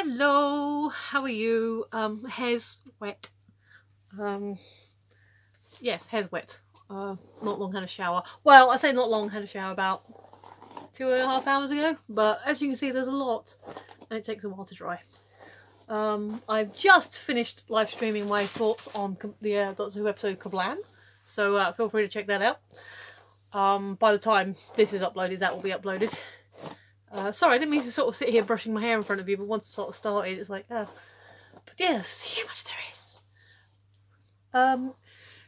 Hello, how are you? Hair's wet. Yes, hair's wet. Not long had a shower. Well, I say not long had a shower, about 2.5 hours ago. But as you can see, there's a lot, and it takes a while to dry. I've just finished live streaming my thoughts on the Doctor Who episode Kablam, so feel free to check that out. By the time this is uploaded, that will be uploaded. Sorry, I didn't mean to sort of sit here brushing my hair in front of you, but once it sort of started, it's like, oh. But yeah, see how much there is.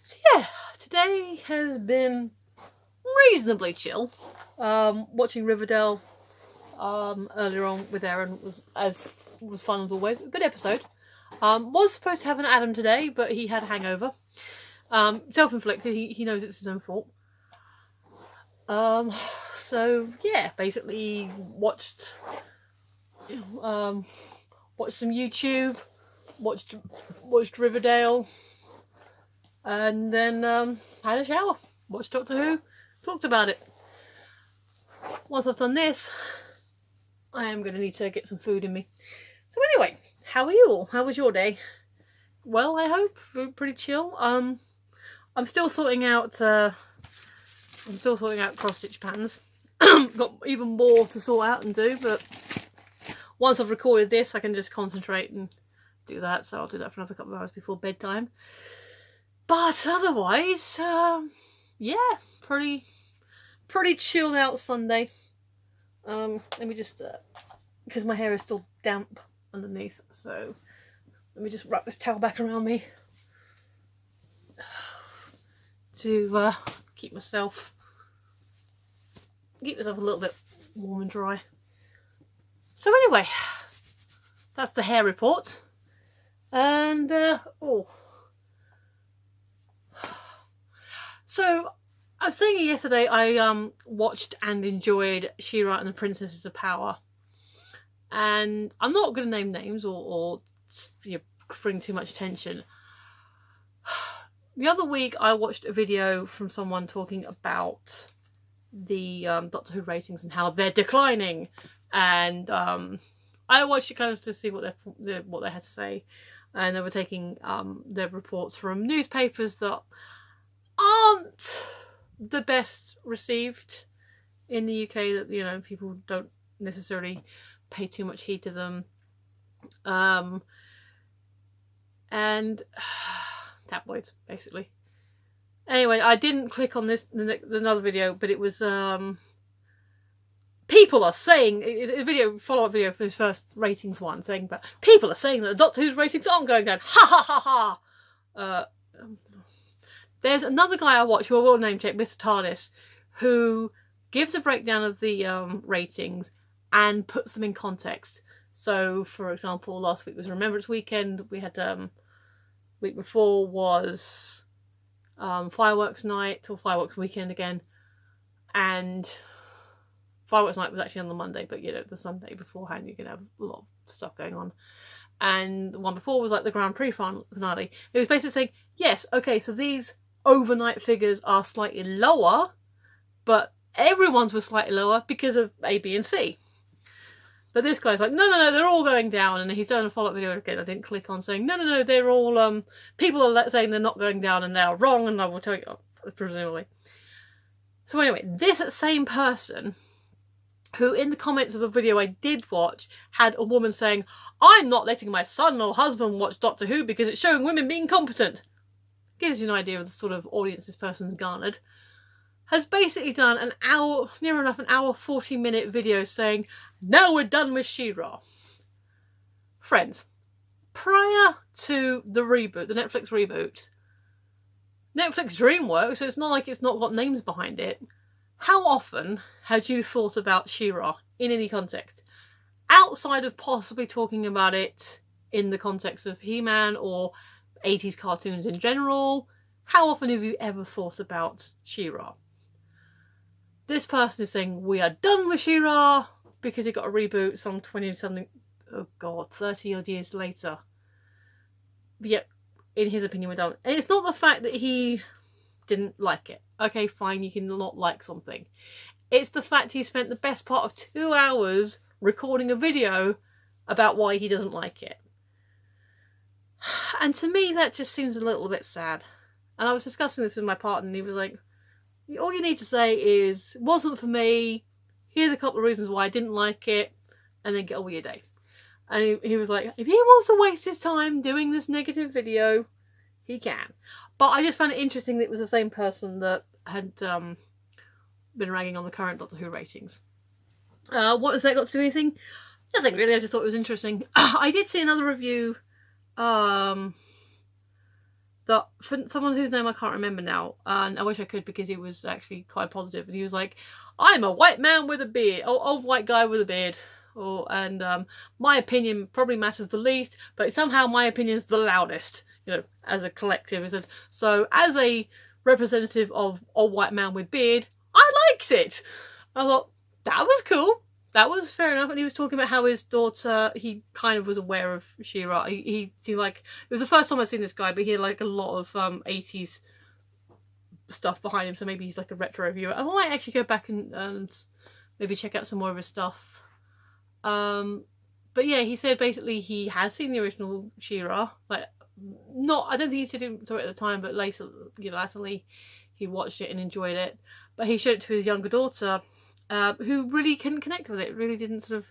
So yeah, today has been reasonably chill. Watching Riverdale earlier on with Aaron was fun as always. A good episode. Was supposed to have an Adam today, but he had a hangover. Self-inflicted. He knows it's his own fault. So yeah, basically watched some YouTube, watched Riverdale, and then had a shower, watched Doctor Who, talked about it. Once I've done this, I am going to need to get some food in me. So anyway, how are you all? How was your day? Well, I hope pretty chill. I'm still sorting out cross-stitch patterns. Got even more to sort out and do, but once I've recorded this I can just concentrate and do that, so I'll do that for another couple of hours before bedtime. But otherwise, yeah, pretty chilled out Sunday. Let me just, because my hair is still damp underneath, so let me just wrap this towel back around me to keep myself a little bit warm and dry. So anyway, that's the hair report. And so I was saying yesterday I watched and enjoyed She-Ra and the Princesses of Power, and I'm not going to name names or bring too much attention. The other week I watched a video from someone talking about the Doctor Who ratings and how they're declining, and I watched it kind of to see what they had to say, and they were taking their reports from newspapers that aren't the best received in the UK, that people don't necessarily pay too much heed to them, and tabloids basically. Anyway, I didn't click on another video, but it was people are saying, a follow-up video for his first ratings one, saying, but people are saying that the Doctor Who's ratings aren't going down. Ha ha ha ha! There's another guy I watch who I will name check, Mr. TARDIS, who gives a breakdown of the ratings and puts them in context. So, for example, last week was Remembrance Weekend. We had week before was Fireworks Night, or Fireworks Weekend again, and Fireworks Night was actually on the Monday, but the Sunday beforehand you can have a lot of stuff going on. And the one before was like the Grand Prix finale. It was basically saying, yes, okay, so these overnight figures are slightly lower, but everyone's was slightly lower because of A, B and C. But this guy's like, no, they're all going down. And he's done a follow-up video again. I didn't click on, saying, no, they're all, people are saying they're not going down and they are wrong, and I will tell you, presumably. So anyway, this same person, who in the comments of the video I did watch, had a woman saying, I'm not letting my son or husband watch Doctor Who because it's showing women being competent. Gives you an idea of the sort of audience this person's garnered. Has basically done an hour, near enough an hour 40-minute video saying, now we're done with She-Ra. Friends, prior to the reboot, the Netflix reboot, Netflix DreamWorks, so it's not like it's not got names behind it. How often had you thought about She-Ra in any context? Outside of possibly talking about it in the context of He-Man or 80s cartoons in general, how often have you ever thought about She-Ra? This person is saying, we are done with She-Ra because it got a reboot some 20-something, oh god, 30 odd years later. But yet, in his opinion, we're done. And it's not the fact that he didn't like it. Okay, fine, you can not like something. It's the fact he spent the best part of 2 hours recording a video about why he doesn't like it. And to me, that just seems a little bit sad. And I was discussing this with my partner, and he was like, all you need to say is, it wasn't for me, here's a couple of reasons why I didn't like it, and then get on with your day. And he was like, if he wants to waste his time doing this negative video, he can. But I just found it interesting that it was the same person that had been ragging on the current Doctor Who ratings. What has that got to do with anything? Nothing really, I just thought it was interesting. I did see another review that for someone whose name I can't remember now, and I wish I could because he was actually quite positive, and he was like, I'm a white man with a beard, old white guy with a beard, and my opinion probably matters the least, but somehow my opinion's the loudest, you know, as a collective. He said, so as a representative of old white man with beard, I liked it. I thought, that was cool. That was fair enough. And he was talking about how his daughter, he kind of was aware of She-Ra. He seemed like, it was the first time I'd seen this guy, but he had like a lot of 80s stuff behind him, so maybe he's like a retro reviewer. I might actually go back and maybe check out some more of his stuff. But yeah, he said basically he has seen the original She-Ra. Like, not, I don't think he said it at the time, but later, you know, latterly he watched it and enjoyed it. But he showed it to his younger daughter, who really couldn't connect with it, really didn't sort of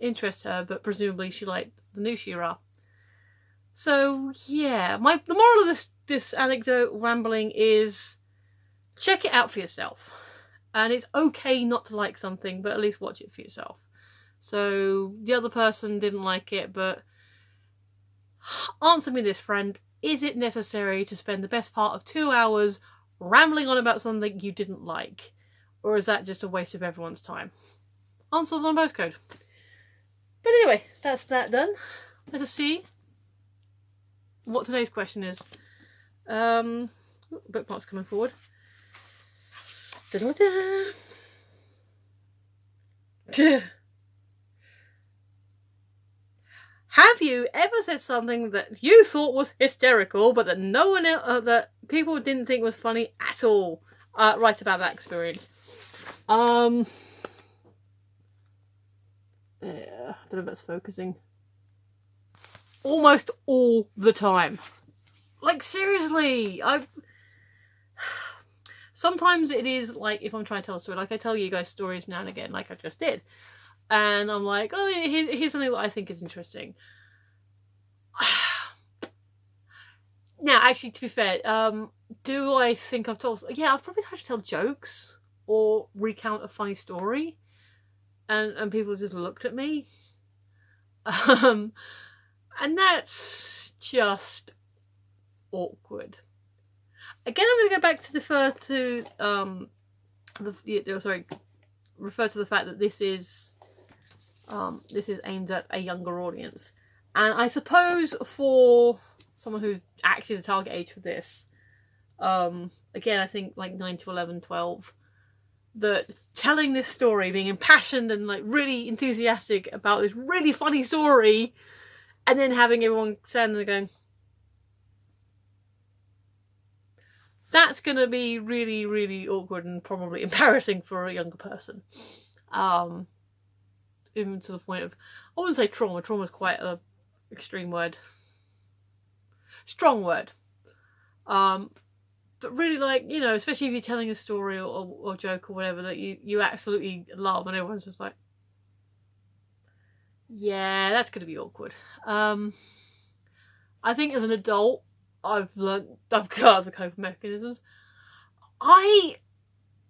interest her, but presumably she liked the new She-Ra. So yeah, the moral of this anecdote rambling is, check it out for yourself. And it's okay not to like something, but at least watch it for yourself. So the other person didn't like it, but answer me this, friend, is it necessary to spend the best part of 2 hours rambling on about something you didn't like? Or is that just a waste of everyone's time? Answers on postcode. But anyway, that's that done. Let us see what today's question is. Bookmarks coming forward. Da-da-da. Have you ever said something that you thought was hysterical, but that no one else, that people didn't think was funny at all? Write about that experience. Yeah, I don't know if that's focusing. Almost all the time. Like, seriously, sometimes it is like, if I'm trying to tell a story, like I tell you guys stories now and again, like I just did. And I'm like, oh, here's something that I think is interesting. Now, actually, to be fair, do I think I've told... Yeah, I've probably tried to tell jokes or recount a funny story. And people just looked at me. And that's just awkward. Again, I'm going to go back to refer to the fact that this is aimed at a younger audience. And I suppose for someone who's actually the target age for this, again, I think like 9 to 11, 12, that telling this story, being impassioned and like really enthusiastic about this really funny story, and then having everyone standing there going, that's going to be really, really awkward and probably embarrassing for a younger person. Even to the point of, I wouldn't say trauma. Trauma is quite an extreme word. Strong word. But really, like, you know, especially if you're telling a story or joke or whatever that you absolutely love, and everyone's just like, yeah, that's going to be awkward. I think as an adult, I've got the coping mechanisms.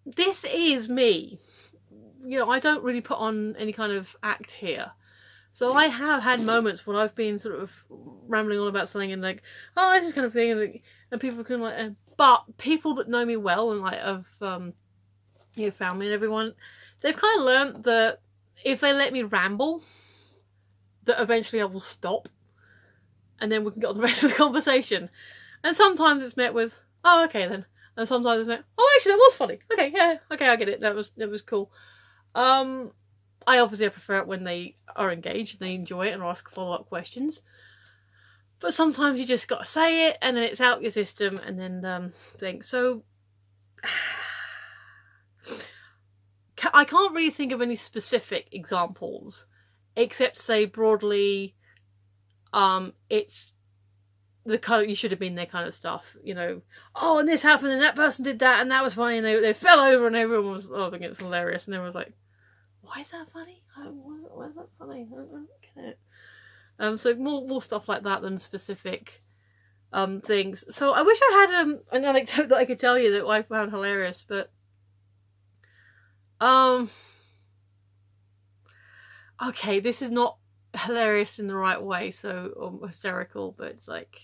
This is me. You know, I don't really put on any kind of act here. So I have had moments when I've been sort of rambling on about something and like, oh, this is kind of thing, and people can like, but people that know me well and like of you know, family and everyone, they've kind of learnt that if they let me ramble, that eventually I will stop, and then we can get on the rest of the conversation. And sometimes it's met with, oh, okay then, and sometimes it's met, oh, actually that was funny. Okay, yeah, okay, I get it. That was cool. I obviously prefer it when they are engaged, they enjoy it and ask follow-up questions. But sometimes you just gotta say it and then it's out your system and then think. So I can't really think of any specific examples except to say broadly, it's the kind of, you should have been there kind of stuff, you know. Oh, and this happened, and that person did that, and that was funny, and they fell over, and everyone was, oh, I think it's hilarious, and everyone was like, why is that funny? Why is that funny? I don't get it. So more stuff like that than specific things. So I wish I had an anecdote that I could tell you that I found hilarious, but okay, this is not hilarious in the right way, so hysterical, but it's like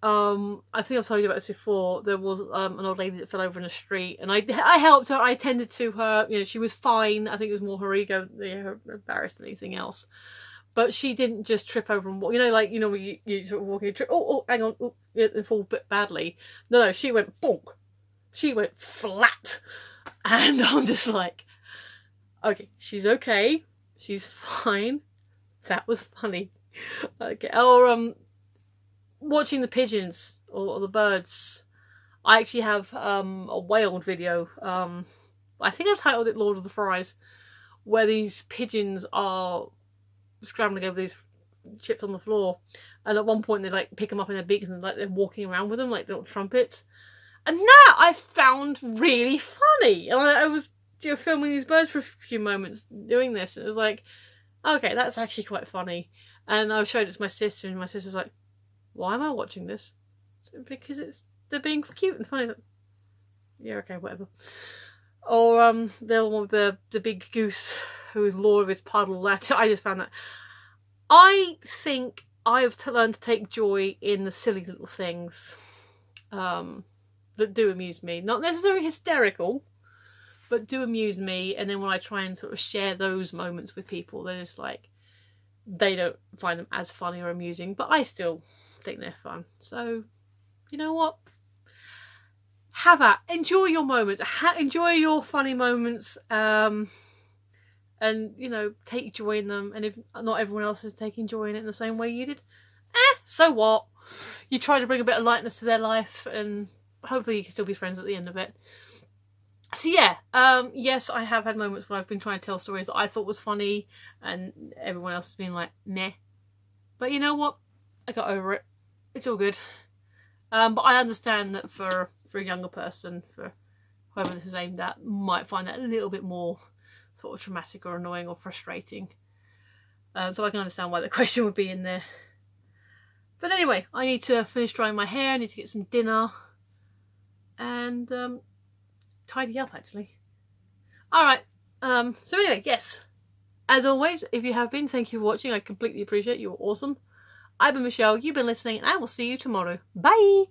I think I've told you about this before. There was an old lady that fell over in the street, and I helped her. I attended to her. You know, she was fine. I think it was more her ego, her embarrassed than anything else. But she didn't just trip over and walk. You know, like, you know, when you sort of walk in, trip, oh, hang on, oh, and fall a bit badly. No, she went bonk. She went flat, and I'm just like, okay, she's okay. She's fine. That was funny. Okay. Or watching the pigeons or the birds. I actually have a whale video. I think I titled it Lord of the Fries, where these pigeons are scrambling over these chips on the floor, and at one point they like pick them up in their beaks and like they're walking around with them like little trumpets. And that I found really funny. And I was filming these birds for a few moments doing this, and it was like, okay, that's actually quite funny. And I showed it to my sister, and my sister was like, why am I watching this? Because they're being cute and funny. Like, yeah, okay, whatever. Or the one with the big goose who is Lord of his puddle. I just found that. I think I have learned to take joy in the silly little things that do amuse me. Not necessarily hysterical, but do amuse me. And then when I try and sort of share those moments with people, they're just like, they don't find them as funny or amusing, but I still think they're fun. So, you know what? Have at. Enjoy your moments. Enjoy your funny moments. And, you know, take joy in them. And if not everyone else is taking joy in it in the same way you did, so what? You try to bring a bit of lightness to their life, and hopefully you can still be friends at the end of it. So yeah, yes, I have had moments when I've been trying to tell stories that I thought was funny, and everyone else has been like, meh. But you know what? I got over it. It's all good. But I understand that for a younger person, for whoever this is aimed at, might find that a little bit more sort of traumatic or annoying or frustrating. So I can understand why the question would be in there. But anyway, I need to finish drying my hair, I need to get some dinner, and tidy up actually. Alright, so anyway, yes. As always, if you have been, thank you for watching. I completely appreciate it. You were awesome. I've been Michelle, you've been listening, and I will see you tomorrow. Bye!